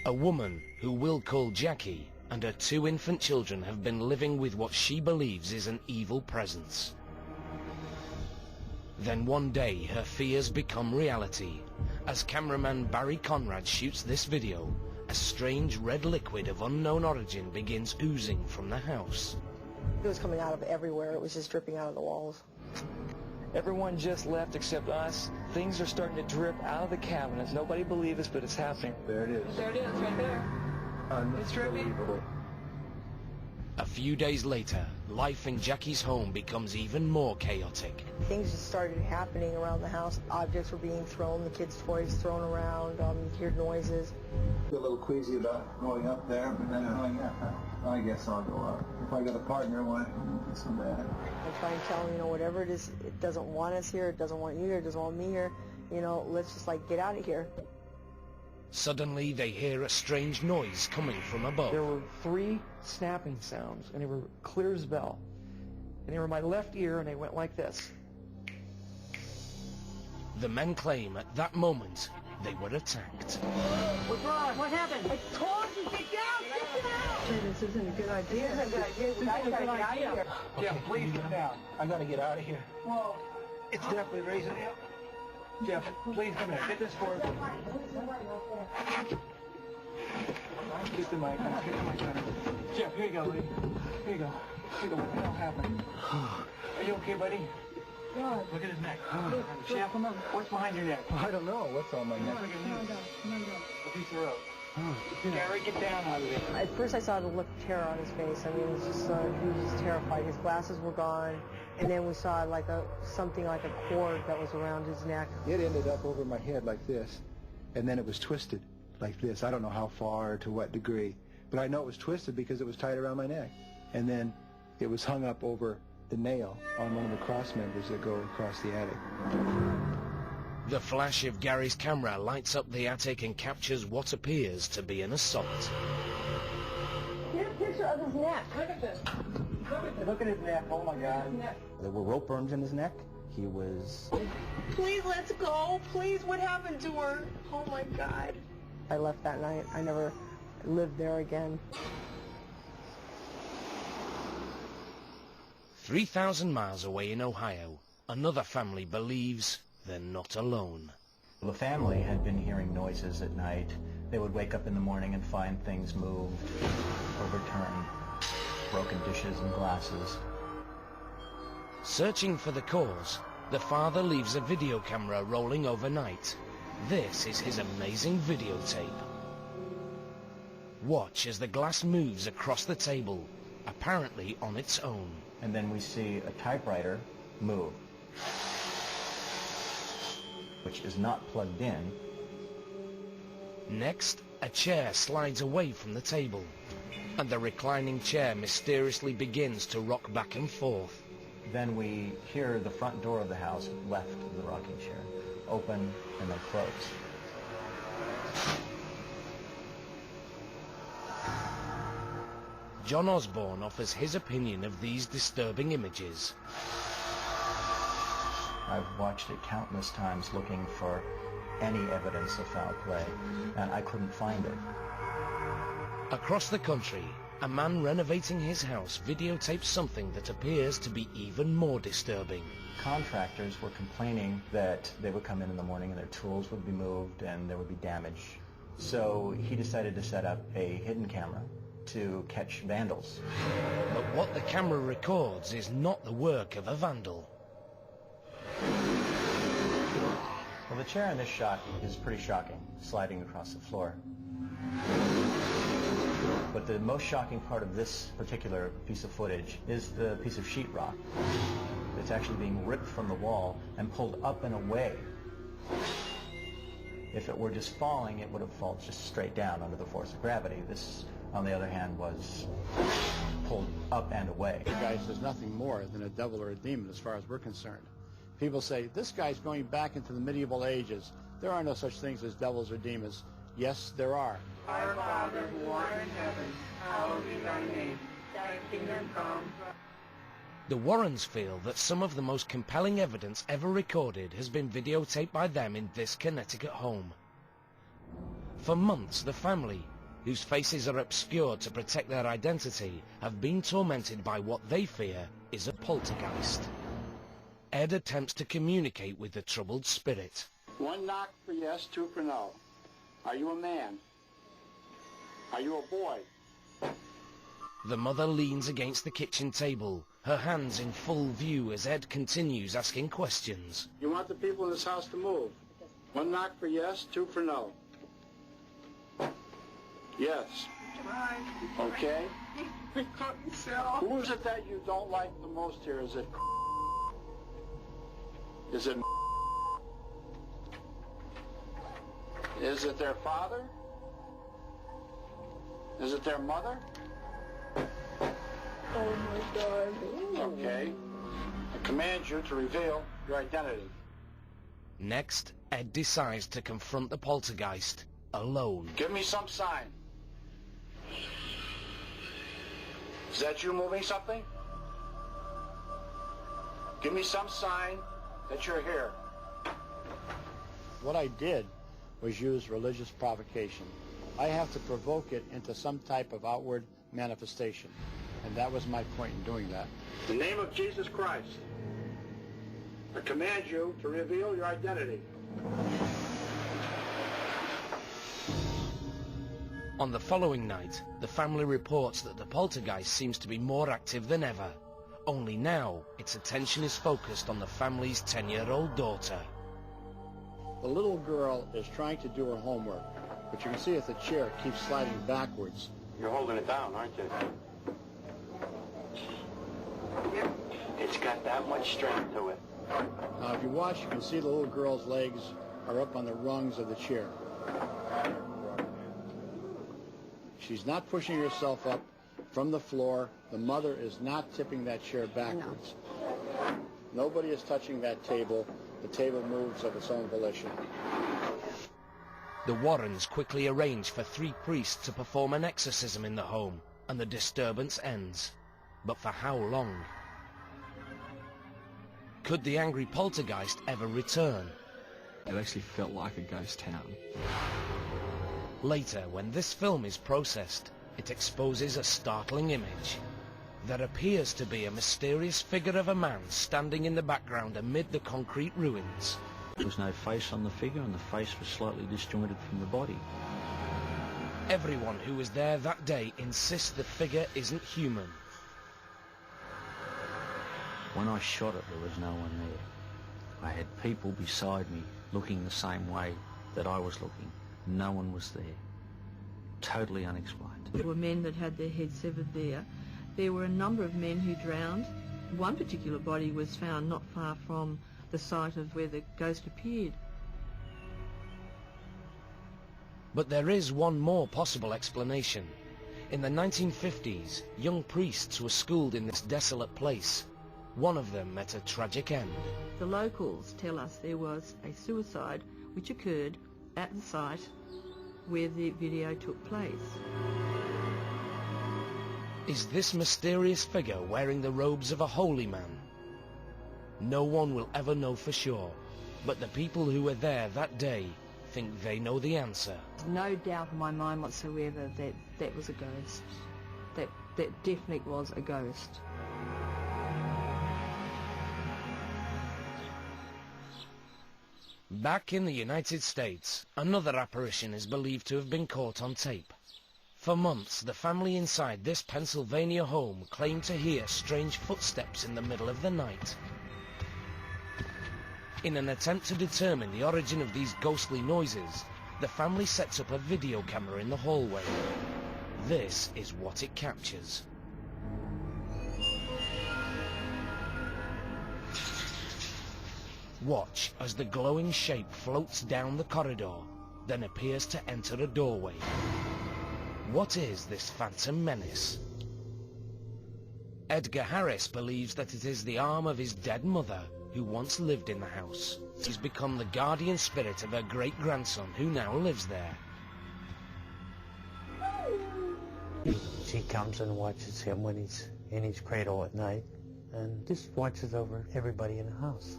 A woman who we'll call Jackie and her 2 infant children have been living with what she believes is an evil presence. Then one day her fears become reality. As cameraman Barry Conrad shoots this video, a strange red liquid of unknown origin begins oozing from the house. It was coming out of everywhere. It was just dripping out of the walls. Everyone just left except us. Things are starting to drip out of the cabinets. Nobody believes us, but it's happening. There it is. There it is, right there. It's dripping. A few days later, life in Jackie's home becomes even more chaotic. Things just started happening around the house. Objects were being thrown, the kids' toys thrown around, you heard noises. A little queasy about going up there, but then I guess I'll go up. If I got a partner, why not so bad? I try and tell them, whatever it is, it doesn't want us here, it doesn't want you here, it doesn't want me here. Let's just get out of here. Suddenly they hear a strange noise coming from above. There were 3 snapping sounds, and they were clear as bell. And they were in my left ear, and they went like this. The men claim at that moment they were attacked. What's wrong? What happened? I told you, get down! Get down! This isn't a good idea. This isn't a good idea. We gotta get out of here. Jeff, please get down. I gotta get out of here. Whoa. It's definitely raising him. Jeff, please come here. Get this for us. Get the mic. Get the mic. Jeff, here you go, buddy. Here you go. Here you go. What the hell happened? Are you okay, buddy? God. Look at his neck. Jeff, come on. what's behind your neck? I don't know. What's on my neck? Come on, go. A piece of rope. Gary, get down out of there. At first I saw the look of terror on his face. It was just, he was just terrified. His glasses were gone. And then we saw something like a cord that was around his neck. It ended up over my head like this, and then it was twisted like this. I don't know how far or to what degree, but I know it was twisted because it was tied around my neck. And then it was hung up over the nail on one of the cross members that go across the attic. The flash of Gary's camera lights up the attic and captures what appears to be an assault. Get a picture of his neck. Look at this. Look at his neck. Oh, my God. There were rope burns in his neck. He was... Please, let's go. Please, what happened to her? Oh, my God. I left that night. I never lived there again. 3,000 miles away in Ohio, another family believes they're not alone. The family had been hearing noises at night. They would wake up in the morning and find things moved, overturned, broken dishes and glasses. Searching for the cause, the father leaves a video camera rolling overnight. This is his amazing videotape. Watch as the glass moves across the table, apparently on its own. And then we see a typewriter move, which is not plugged in. Next, a chair slides away from the table, and the reclining chair mysteriously begins to rock back and forth. Then we hear the front door of the house, left of the rocking chair, open and then close. John Osborne offers his opinion of these disturbing images. I've watched it countless times looking for any evidence of foul play, and I couldn't find it. Across the country, a man renovating his house videotapes something that appears to be even more disturbing. Contractors were complaining that they would come in the morning and their tools would be moved and there would be damage. So he decided to set up a hidden camera to catch vandals. But what the camera records is not the work of a vandal. Well, the chair in this shot is pretty shocking, sliding across the floor. But the most shocking part of this particular piece of footage is the piece of sheetrock. It's actually being ripped from the wall and pulled up and away. If it were just falling, it would have fallen just straight down under the force of gravity. This, on the other hand, was pulled up and away. You guys, there's nothing more than a devil or a demon as far as we're concerned. People say, this guy's going back into the medieval ages. There are no such things as devils or demons. Yes, there are. Our Father who art in heaven, hallowed be thy name. Thy kingdom come. The Warrens feel that some of the most compelling evidence ever recorded has been videotaped by them in this Connecticut home. For months, the family, whose faces are obscured to protect their identity, have been tormented by what they fear is a poltergeist. Ed attempts to communicate with the troubled spirit. 1 knock for yes, 2 for no. Are you a man? Are you a boy? The mother leans against the kitchen table, her hands in full view as Ed continues asking questions. You want the people in this house to move? 1 knock for yes, 2 for no. Yes. Okay. Who is it that you don't like the most here? Is it? Is it? Is it their father? Is it their mother? Oh my God. Okay. I command you to reveal your identity. Next, Ed decides to confront the poltergeist alone. Give me some sign. Is that you moving something? Give me some sign that you're here. What I did was use religious provocation. I have to provoke it into some type of outward manifestation. And that was my point in doing that. In the name of Jesus Christ, I command you to reveal your identity. On the following night, the family reports that the poltergeist seems to be more active than ever. Only now, its attention is focused on the family's 10-year-old daughter. The little girl is trying to do her homework, but you can see that the chair keeps sliding backwards. You're holding it down, aren't you? Yep. It's got that much strength to it. Now, if you watch, you can see the little girl's legs are up on the rungs of the chair. She's not pushing herself up from the floor. The mother is not tipping that chair backwards. No. Nobody is touching that table. The table moves of its own volition. The Warrens quickly arrange for 3 priests to perform an exorcism in the home, and the disturbance ends. But for how long? Could the angry poltergeist ever return? It actually felt like a ghost town. Later, when this film is processed, it exposes a startling image. There appears to be a mysterious figure of a man standing in the background amid the concrete ruins. There was no face on the figure, and the face was slightly disjointed from the body. Everyone who was there that day insists the figure isn't human. When I shot it, there was no one there. I had people beside me looking the same way that I was looking. No one was there. Totally unexplained. There were men that had their heads severed there. There were a number of men who drowned. One particular body was found not far from the site of where the ghost appeared. But there is one more possible explanation. In the 1950s, young priests were schooled in this desolate place. One of them met a tragic end. The locals tell us there was a suicide which occurred at the site where the video took place. Is this mysterious figure wearing the robes of a holy man? No one will ever know for sure, but the people who were there that day think they know the answer. No doubt in my mind whatsoever that that was a ghost. That definitely was a ghost. Back in the United States, another apparition is believed to have been caught on tape. For months, the family inside this Pennsylvania home claimed to hear strange footsteps in the middle of the night. In an attempt to determine the origin of these ghostly noises, the family sets up a video camera in the hallway. This is what it captures. Watch as the glowing shape floats down the corridor, then appears to enter a doorway. What is this phantom menace? Edgar Harris believes that it is the arm of his dead mother who once lived in the house. He's become the guardian spirit of her great-grandson who now lives there. She comes and watches him when he's in his cradle at night and just watches over everybody in the house.